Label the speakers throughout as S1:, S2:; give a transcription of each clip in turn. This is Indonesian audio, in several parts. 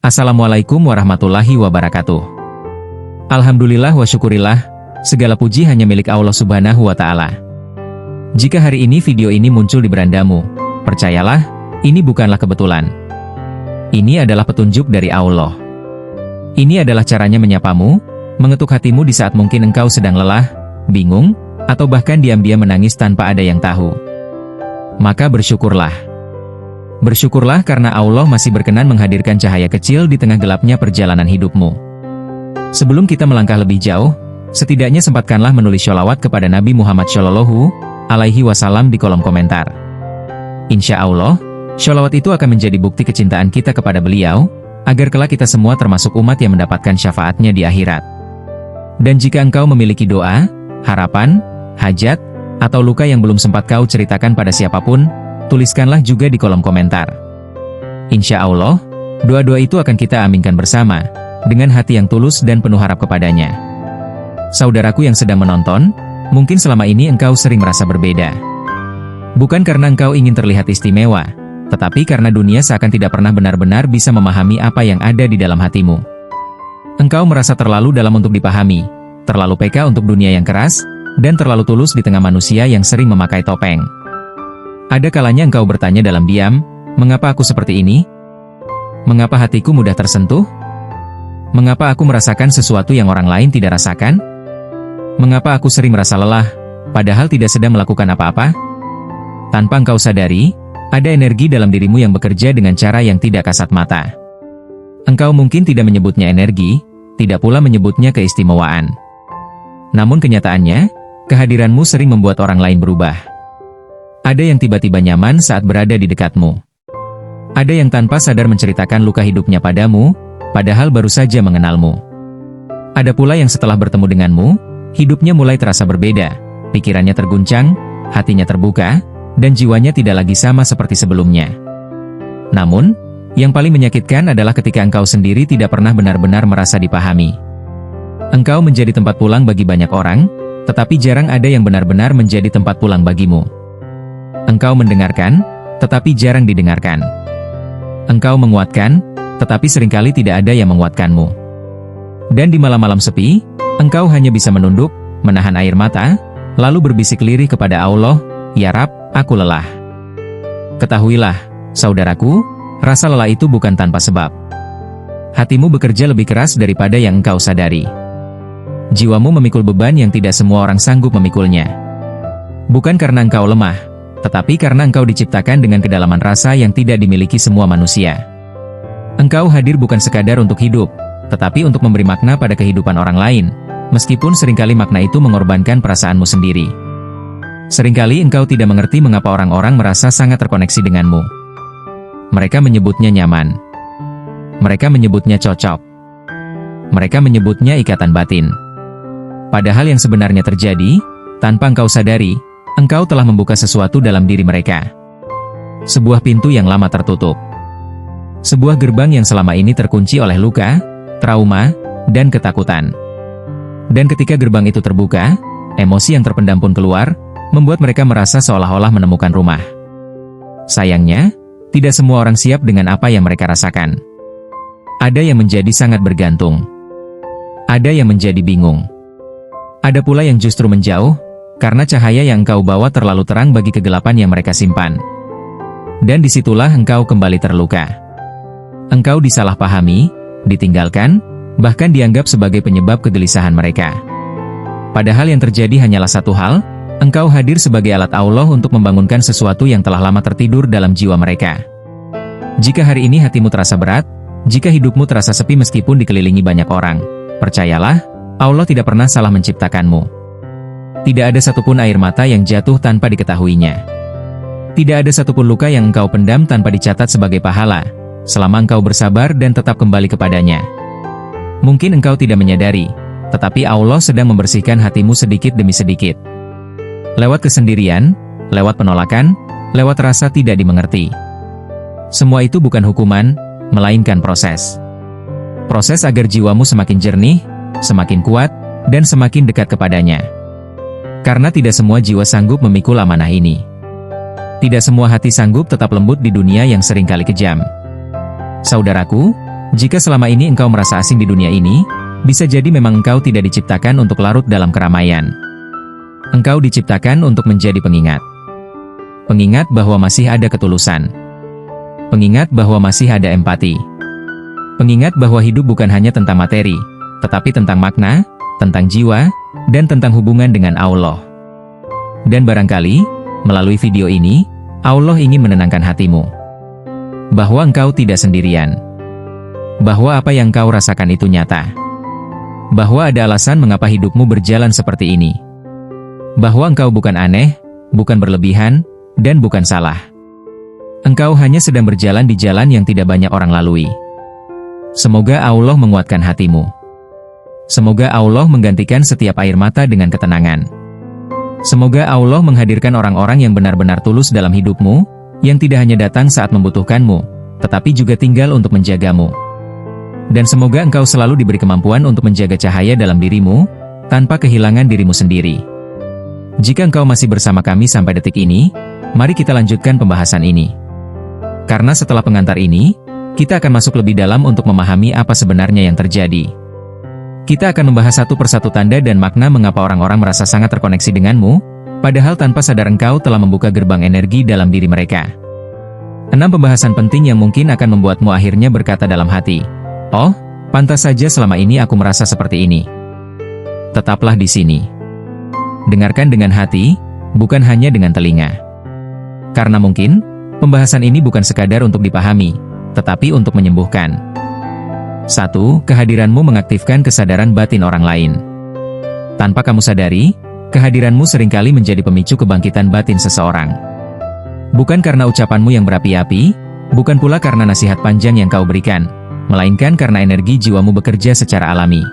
S1: Assalamualaikum warahmatullahi wabarakatuh. Alhamdulillah wa syukurillah, segala puji hanya milik Allah Subhanahu wa Ta'ala. Jika hari ini video ini muncul di berandamu, percayalah, ini bukanlah kebetulan. Ini adalah petunjuk dari Allah. Ini adalah caranya menyapamu, mengetuk hatimu di saat mungkin engkau sedang lelah, bingung, atau bahkan diam-diam menangis tanpa ada yang tahu. Maka bersyukurlah. Bersyukurlah karena Allah masih berkenan menghadirkan cahaya kecil di tengah gelapnya perjalanan hidupmu. Sebelum kita melangkah lebih jauh, setidaknya sempatkanlah menulis sholawat kepada Nabi Muhammad Shallallahu Alaihi Wasallam di kolom komentar. Insya Allah, sholawat itu akan menjadi bukti kecintaan kita kepada beliau, agar kelak kita semua termasuk umat yang mendapatkan syafaatnya di akhirat. Dan jika engkau memiliki doa, harapan, hajat, atau luka yang belum sempat kau ceritakan pada siapapun, tuliskanlah juga di kolom komentar. Insya Allah, doa-doa itu akan kita aminkan bersama, dengan hati yang tulus dan penuh harap kepadanya. Saudaraku yang sedang menonton, mungkin selama ini engkau sering merasa berbeda. Bukan karena engkau ingin terlihat istimewa, tetapi karena dunia seakan tidak pernah benar-benar bisa memahami apa yang ada di dalam hatimu. Engkau merasa terlalu dalam untuk dipahami, terlalu peka untuk dunia yang keras, dan terlalu tulus di tengah manusia yang sering memakai topeng. Ada kalanya engkau bertanya dalam diam, mengapa aku seperti ini? Mengapa hatiku mudah tersentuh? Mengapa aku merasakan sesuatu yang orang lain tidak rasakan? Mengapa aku sering merasa lelah, padahal tidak sedang melakukan apa-apa? Tanpa engkau sadari, ada energi dalam dirimu yang bekerja dengan cara yang tidak kasat mata. Engkau mungkin tidak menyebutnya energi, tidak pula menyebutnya keistimewaan. Namun kenyataannya, kehadiranmu sering membuat orang lain berubah. Ada yang tiba-tiba nyaman saat berada di dekatmu. Ada yang tanpa sadar menceritakan luka hidupnya padamu, padahal baru saja mengenalmu. Ada pula yang setelah bertemu denganmu, hidupnya mulai terasa berbeda, pikirannya terguncang, hatinya terbuka, dan jiwanya tidak lagi sama seperti sebelumnya. Namun, yang paling menyakitkan adalah ketika engkau sendiri tidak pernah benar-benar merasa dipahami. Engkau menjadi tempat pulang bagi banyak orang, tetapi jarang ada yang benar-benar menjadi tempat pulang bagimu. Engkau mendengarkan, tetapi jarang didengarkan. Engkau menguatkan, tetapi seringkali tidak ada yang menguatkanmu. Dan di malam-malam sepi, engkau hanya bisa menunduk, menahan air mata, lalu berbisik lirih kepada Allah, "Ya Rab, aku lelah." Ketahuilah, saudaraku, rasa lelah itu bukan tanpa sebab. Hatimu bekerja lebih keras daripada yang engkau sadari. Jiwamu memikul beban yang tidak semua orang sanggup memikulnya. Bukan karena engkau lemah, tetapi karena engkau diciptakan dengan kedalaman rasa yang tidak dimiliki semua manusia. Engkau hadir bukan sekadar untuk hidup, tetapi untuk memberi makna pada kehidupan orang lain, meskipun seringkali makna itu mengorbankan perasaanmu sendiri. Seringkali engkau tidak mengerti mengapa orang-orang merasa sangat terkoneksi denganmu. Mereka menyebutnya nyaman. Mereka menyebutnya cocok. Mereka menyebutnya ikatan batin. Padahal yang sebenarnya terjadi, tanpa engkau sadari, engkau telah membuka sesuatu dalam diri mereka. Sebuah pintu yang lama tertutup. Sebuah gerbang yang selama ini terkunci oleh luka, trauma, dan ketakutan. Dan ketika gerbang itu terbuka, emosi yang terpendam pun keluar, membuat mereka merasa seolah-olah menemukan rumah. Sayangnya, tidak semua orang siap dengan apa yang mereka rasakan. Ada yang menjadi sangat bergantung. Ada yang menjadi bingung. Ada pula yang justru menjauh, karena cahaya yang engkau bawa terlalu terang bagi kegelapan yang mereka simpan. Dan disitulah engkau kembali terluka. Engkau disalahpahami, ditinggalkan, bahkan dianggap sebagai penyebab kegelisahan mereka. Padahal yang terjadi hanyalah satu hal, engkau hadir sebagai alat Allah untuk membangunkan sesuatu yang telah lama tertidur dalam jiwa mereka. Jika hari ini hatimu terasa berat, jika hidupmu terasa sepi meskipun dikelilingi banyak orang, percayalah, Allah tidak pernah salah menciptakanmu. Tidak ada satupun air mata yang jatuh tanpa diketahuinya. Tidak ada satupun luka yang engkau pendam tanpa dicatat sebagai pahala, selama engkau bersabar dan tetap kembali kepadanya. Mungkin engkau tidak menyadari, tetapi Allah sedang membersihkan hatimu sedikit demi sedikit. Lewat kesendirian, lewat penolakan, lewat rasa tidak dimengerti. Semua itu bukan hukuman, melainkan proses. Proses agar jiwamu semakin jernih, semakin kuat, dan semakin dekat kepadanya. Karena tidak semua jiwa sanggup memikul amanah ini. Tidak semua hati sanggup tetap lembut di dunia yang seringkali kejam. Saudaraku, Jika selama ini engkau merasa asing di dunia ini, bisa jadi memang engkau tidak diciptakan untuk larut dalam keramaian. Engkau diciptakan untuk menjadi pengingat. Pengingat bahwa masih ada ketulusan. Pengingat bahwa masih ada empati. Pengingat bahwa hidup bukan hanya tentang materi, tetapi tentang makna, tentang jiwa, dan tentang hubungan dengan Allah. Dan barangkali, melalui video ini, Allah ingin menenangkan hatimu. Bahwa engkau tidak sendirian. Bahwa apa yang kau rasakan itu nyata. Bahwa ada alasan mengapa hidupmu berjalan seperti ini. Bahwa engkau bukan aneh, bukan berlebihan, dan bukan salah. Engkau hanya sedang berjalan di jalan yang tidak banyak orang lalui. Semoga Allah menguatkan hatimu. Semoga Allah menggantikan setiap air mata dengan ketenangan. Semoga Allah menghadirkan orang-orang yang benar-benar tulus dalam hidupmu, yang tidak hanya datang saat membutuhkanmu, tetapi juga tinggal untuk menjagamu. Dan semoga engkau selalu diberi kemampuan untuk menjaga cahaya dalam dirimu, tanpa kehilangan dirimu sendiri. Jika engkau masih bersama kami sampai detik ini, mari kita lanjutkan pembahasan ini. Karena setelah pengantar ini, kita akan masuk lebih dalam untuk memahami apa sebenarnya yang terjadi. Kita akan membahas satu persatu tanda dan makna mengapa orang-orang merasa sangat terkoneksi denganmu, padahal tanpa sadar engkau telah membuka gerbang energi dalam diri mereka. 6 pembahasan penting yang mungkin akan membuatmu akhirnya berkata dalam hati, "Oh, pantas saja selama ini aku merasa seperti ini." Tetaplah di sini. Dengarkan dengan hati, bukan hanya dengan telinga. Karena mungkin, pembahasan ini bukan sekadar untuk dipahami, tetapi untuk menyembuhkan. 1. Kehadiranmu mengaktifkan kesadaran batin orang lain. Tanpa kamu sadari, kehadiranmu seringkali menjadi pemicu kebangkitan batin seseorang. Bukan karena ucapanmu yang berapi-api, bukan pula karena nasihat panjang yang kau berikan, melainkan karena energi jiwamu bekerja secara alami.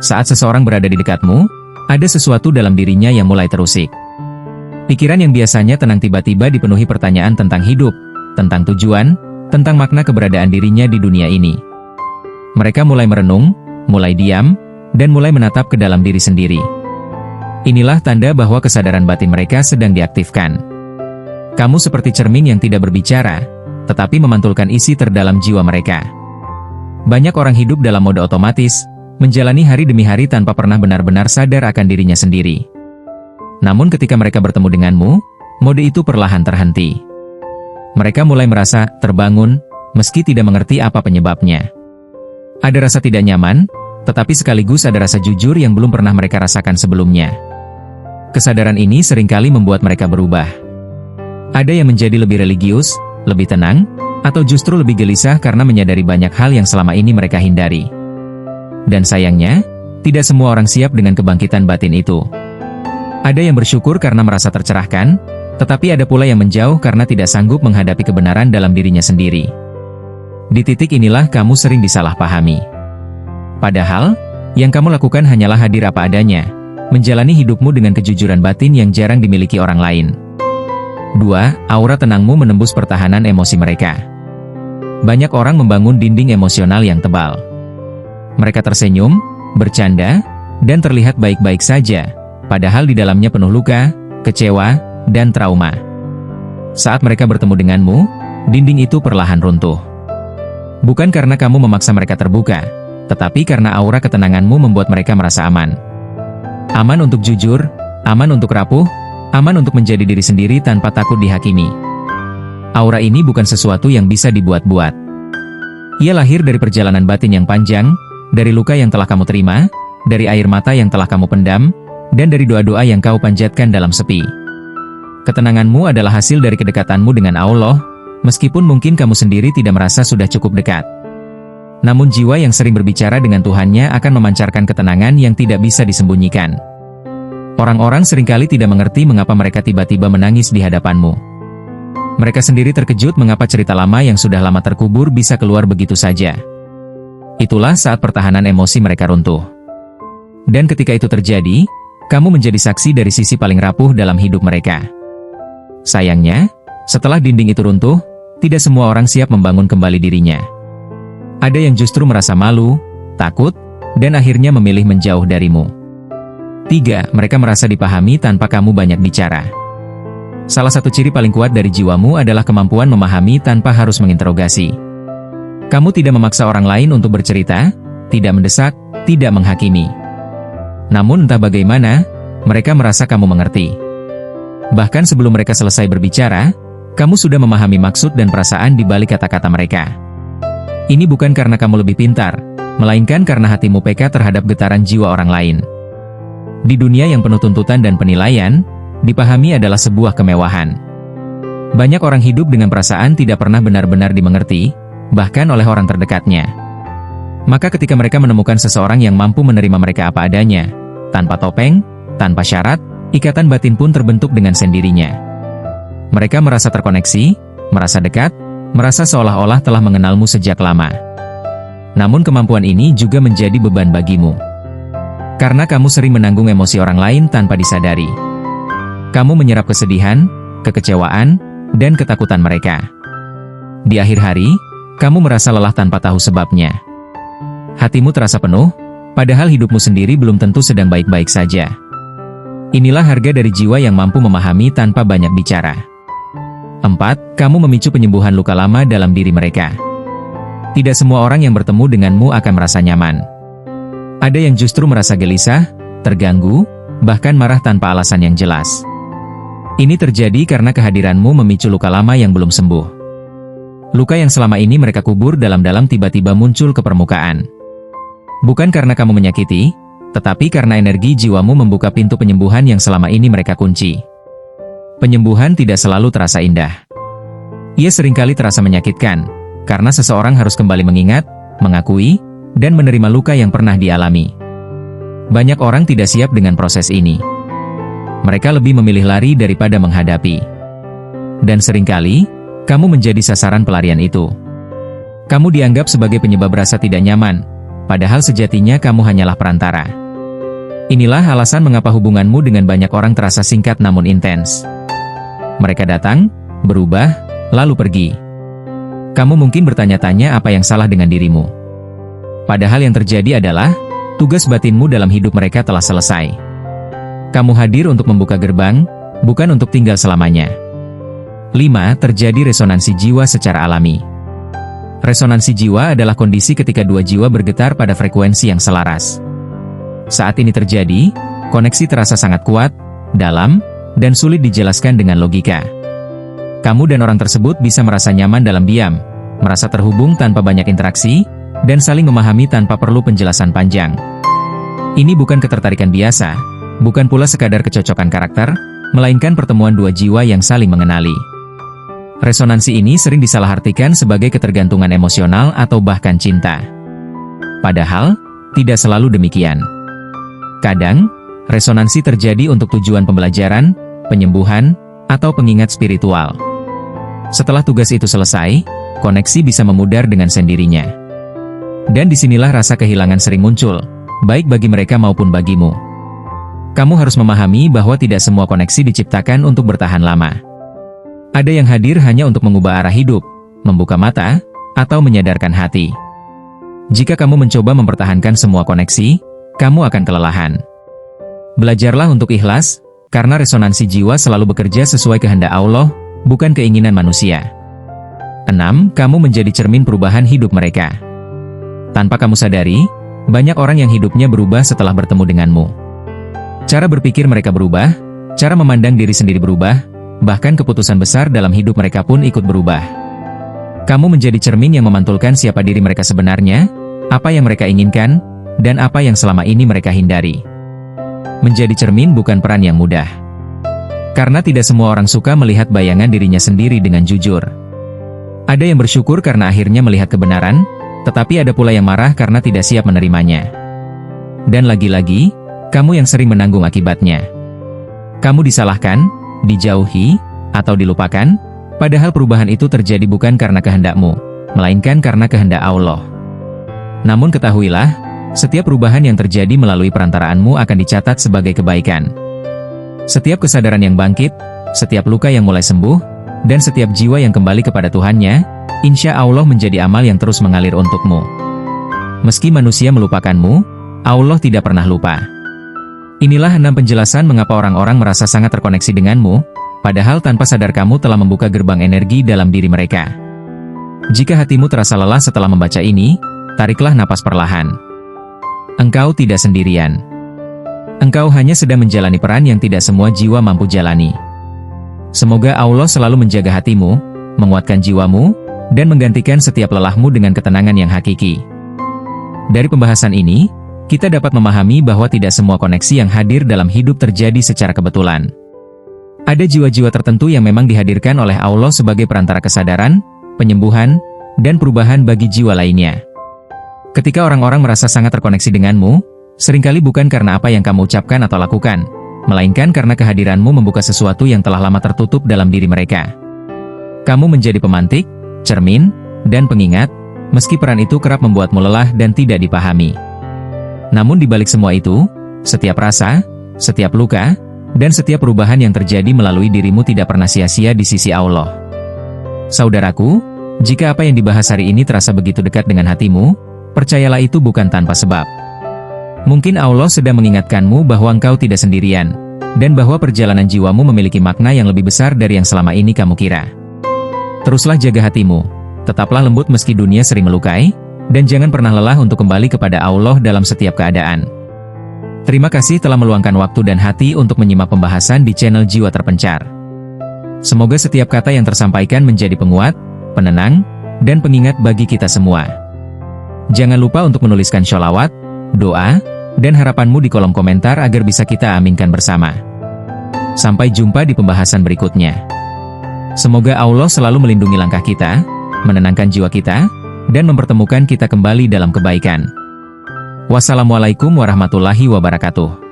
S1: Saat seseorang berada di dekatmu, ada sesuatu dalam dirinya yang mulai terusik. Pikiran yang biasanya tenang tiba-tiba dipenuhi pertanyaan tentang hidup, tentang tujuan, tentang makna keberadaan dirinya di dunia ini. Mereka mulai merenung, mulai diam, dan mulai menatap ke dalam diri sendiri. Inilah tanda bahwa kesadaran batin mereka sedang diaktifkan. Kamu seperti cermin yang tidak berbicara, tetapi memantulkan isi terdalam jiwa mereka. Banyak orang hidup dalam mode otomatis, menjalani hari demi hari tanpa pernah benar-benar sadar akan dirinya sendiri. Namun ketika mereka bertemu denganmu, mode itu perlahan terhenti. Mereka mulai merasa terbangun, meski tidak mengerti apa penyebabnya. Ada rasa tidak nyaman, tetapi sekaligus ada rasa jujur yang belum pernah mereka rasakan sebelumnya. Kesadaran ini seringkali membuat mereka berubah. Ada yang menjadi lebih religius, lebih tenang, atau justru lebih gelisah karena menyadari banyak hal yang selama ini mereka hindari. Dan sayangnya, tidak semua orang siap dengan kebangkitan batin itu. Ada yang bersyukur karena merasa tercerahkan, tetapi ada pula yang menjauh karena tidak sanggup menghadapi kebenaran dalam dirinya sendiri. Di titik inilah kamu sering disalahpahami. Padahal, yang kamu lakukan hanyalah hadir apa adanya, menjalani hidupmu dengan kejujuran batin yang jarang dimiliki orang lain. 2. Aura tenangmu menembus pertahanan emosi mereka. Banyak orang membangun dinding emosional yang tebal. Mereka tersenyum, bercanda, dan terlihat baik-baik saja, padahal di dalamnya penuh luka, kecewa, dan trauma. Saat mereka bertemu denganmu, dinding itu perlahan runtuh. Bukan karena kamu memaksa mereka terbuka, tetapi karena aura ketenanganmu membuat mereka merasa aman. Aman untuk jujur, aman untuk rapuh, aman untuk menjadi diri sendiri tanpa takut dihakimi. Aura ini bukan sesuatu yang bisa dibuat-buat. Ia lahir dari perjalanan batin yang panjang, dari luka yang telah kamu terima, dari air mata yang telah kamu pendam, dan dari doa-doa yang kau panjatkan dalam sepi. Ketenanganmu adalah hasil dari kedekatanmu dengan Allah, meskipun mungkin kamu sendiri tidak merasa sudah cukup dekat. Namun jiwa yang sering berbicara dengan Tuhannya akan memancarkan ketenangan yang tidak bisa disembunyikan. Orang-orang seringkali tidak mengerti mengapa mereka tiba-tiba menangis di hadapanmu. Mereka sendiri terkejut mengapa cerita lama yang sudah lama terkubur bisa keluar begitu saja. Itulah saat pertahanan emosi mereka runtuh. Dan ketika itu terjadi, kamu menjadi saksi dari sisi paling rapuh dalam hidup mereka. Sayangnya, setelah dinding itu runtuh, tidak semua orang siap membangun kembali dirinya. Ada yang justru merasa malu, takut, dan akhirnya memilih menjauh darimu. 3. Mereka merasa dipahami tanpa kamu banyak bicara. Salah satu ciri paling kuat dari jiwamu adalah kemampuan memahami tanpa harus menginterogasi. Kamu tidak memaksa orang lain untuk bercerita, tidak mendesak, tidak menghakimi. Namun entah bagaimana, mereka merasa kamu mengerti. Bahkan sebelum mereka selesai berbicara, kamu sudah memahami maksud dan perasaan di balik kata-kata mereka. Ini bukan karena kamu lebih pintar, melainkan karena hatimu peka terhadap getaran jiwa orang lain. Di dunia yang penuh tuntutan dan penilaian, dipahami adalah sebuah kemewahan. Banyak orang hidup dengan perasaan tidak pernah benar-benar dimengerti, bahkan oleh orang terdekatnya. Maka ketika mereka menemukan seseorang yang mampu menerima mereka apa adanya, tanpa topeng, tanpa syarat, ikatan batin pun terbentuk dengan sendirinya. Mereka merasa terkoneksi, merasa dekat, merasa seolah-olah telah mengenalmu sejak lama. Namun kemampuan ini juga menjadi beban bagimu. Karena kamu sering menanggung emosi orang lain tanpa disadari. Kamu menyerap kesedihan, kekecewaan, dan ketakutan mereka. Di akhir hari, kamu merasa lelah tanpa tahu sebabnya. Hatimu terasa penuh, padahal hidupmu sendiri belum tentu sedang baik-baik saja. Inilah harga dari jiwa yang mampu memahami tanpa banyak bicara. 4. Kamu memicu penyembuhan luka lama dalam diri mereka. Tidak semua orang yang bertemu denganmu akan merasa nyaman. Ada yang justru merasa gelisah, terganggu, bahkan marah tanpa alasan yang jelas. Ini terjadi karena kehadiranmu memicu luka lama yang belum sembuh. Luka yang selama ini mereka kubur dalam-dalam tiba-tiba muncul ke permukaan. Bukan karena kamu menyakiti, tetapi karena energi jiwamu membuka pintu penyembuhan yang selama ini mereka kunci. Penyembuhan tidak selalu terasa indah. Ia seringkali terasa menyakitkan, karena seseorang harus kembali mengingat, mengakui, dan menerima luka yang pernah dialami. Banyak orang tidak siap dengan proses ini. Mereka lebih memilih lari daripada menghadapi. Dan seringkali, kamu menjadi sasaran pelarian itu. Kamu dianggap sebagai penyebab rasa tidak nyaman, padahal sejatinya kamu hanyalah perantara. Inilah alasan mengapa hubunganmu dengan banyak orang terasa singkat namun intens. Mereka datang, berubah, lalu pergi. Kamu mungkin bertanya-tanya apa yang salah dengan dirimu. Padahal yang terjadi adalah, tugas batinmu dalam hidup mereka telah selesai. Kamu hadir untuk membuka gerbang, bukan untuk tinggal selamanya. 5. Terjadi resonansi jiwa secara alami. Resonansi jiwa adalah kondisi ketika dua jiwa bergetar pada frekuensi yang selaras. Saat ini terjadi, koneksi terasa sangat kuat, dalam, dan sulit dijelaskan dengan logika. Kamu dan orang tersebut bisa merasa nyaman dalam diam, merasa terhubung tanpa banyak interaksi, dan saling memahami tanpa perlu penjelasan panjang. Ini bukan ketertarikan biasa, bukan pula sekadar kecocokan karakter, melainkan pertemuan dua jiwa yang saling mengenali. Resonansi ini sering disalahartikan sebagai ketergantungan emosional atau bahkan cinta. Padahal, tidak selalu demikian. Kadang, resonansi terjadi untuk tujuan pembelajaran, penyembuhan, atau pengingat spiritual. Setelah tugas itu selesai, koneksi bisa memudar dengan sendirinya. Dan disinilah rasa kehilangan sering muncul, baik bagi mereka maupun bagimu. Kamu harus memahami bahwa tidak semua koneksi diciptakan untuk bertahan lama. Ada yang hadir hanya untuk mengubah arah hidup, membuka mata, atau menyadarkan hati. Jika kamu mencoba mempertahankan semua koneksi, kamu akan kelelahan. Belajarlah untuk ikhlas, karena resonansi jiwa selalu bekerja sesuai kehendak Allah, bukan keinginan manusia. 6. Kamu menjadi cermin perubahan hidup mereka. Tanpa kamu sadari, banyak orang yang hidupnya berubah setelah bertemu denganmu. Cara berpikir mereka berubah, cara memandang diri sendiri berubah, bahkan keputusan besar dalam hidup mereka pun ikut berubah. Kamu menjadi cermin yang memantulkan siapa diri mereka sebenarnya, apa yang mereka inginkan, dan apa yang selama ini mereka hindari. Menjadi cermin bukan peran yang mudah. Karena tidak semua orang suka melihat bayangan dirinya sendiri dengan jujur. Ada yang bersyukur karena akhirnya melihat kebenaran, tetapi ada pula yang marah karena tidak siap menerimanya. Dan lagi-lagi, kamu yang sering menanggung akibatnya. Kamu disalahkan, dijauhi, atau dilupakan, padahal perubahan itu terjadi bukan karena kehendakmu, melainkan karena kehendak Allah. Namun ketahuilah, setiap perubahan yang terjadi melalui perantaraanmu akan dicatat sebagai kebaikan. Setiap kesadaran yang bangkit, setiap luka yang mulai sembuh, dan setiap jiwa yang kembali kepada Tuhannya, insya Allah menjadi amal yang terus mengalir untukmu. Meski manusia melupakanmu, Allah tidak pernah lupa. Inilah 6 penjelasan mengapa orang-orang merasa sangat terkoneksi denganmu, padahal tanpa sadar kamu telah membuka gerbang energi dalam diri mereka. Jika hatimu terasa lelah setelah membaca ini, tariklah napas perlahan. Engkau tidak sendirian. Engkau hanya sedang menjalani peran yang tidak semua jiwa mampu jalani. Semoga Allah selalu menjaga hatimu, menguatkan jiwamu, dan menggantikan setiap lelahmu dengan ketenangan yang hakiki. Dari pembahasan ini, kita dapat memahami bahwa tidak semua koneksi yang hadir dalam hidup terjadi secara kebetulan. Ada jiwa-jiwa tertentu yang memang dihadirkan oleh Allah sebagai perantara kesadaran, penyembuhan, dan perubahan bagi jiwa lainnya. Ketika orang-orang merasa sangat terkoneksi denganmu, seringkali bukan karena apa yang kamu ucapkan atau lakukan, melainkan karena kehadiranmu membuka sesuatu yang telah lama tertutup dalam diri mereka. Kamu menjadi pemantik, cermin, dan pengingat, meski peran itu kerap membuatmu lelah dan tidak dipahami. Namun di balik semua itu, setiap rasa, setiap luka, dan setiap perubahan yang terjadi melalui dirimu tidak pernah sia-sia di sisi Allah. Saudaraku, jika apa yang dibahas hari ini terasa begitu dekat dengan hatimu, percayalah itu bukan tanpa sebab. Mungkin Allah sedang mengingatkanmu bahwa engkau tidak sendirian, dan bahwa perjalanan jiwamu memiliki makna yang lebih besar dari yang selama ini kamu kira. Teruslah jaga hatimu, tetaplah lembut meski dunia sering melukai, dan jangan pernah lelah untuk kembali kepada Allah dalam setiap keadaan. Terima kasih telah meluangkan waktu dan hati untuk menyimak pembahasan di channel Jiwa Terpencar. Semoga setiap kata yang tersampaikan menjadi penguat, penenang, dan pengingat bagi kita semua. Jangan lupa untuk menuliskan sholawat, doa, dan harapanmu di kolom komentar agar bisa kita aminkan bersama. Sampai jumpa di pembahasan berikutnya. Semoga Allah selalu melindungi langkah kita, menenangkan jiwa kita, dan mempertemukan kita kembali dalam kebaikan. Wassalamualaikum warahmatullahi wabarakatuh.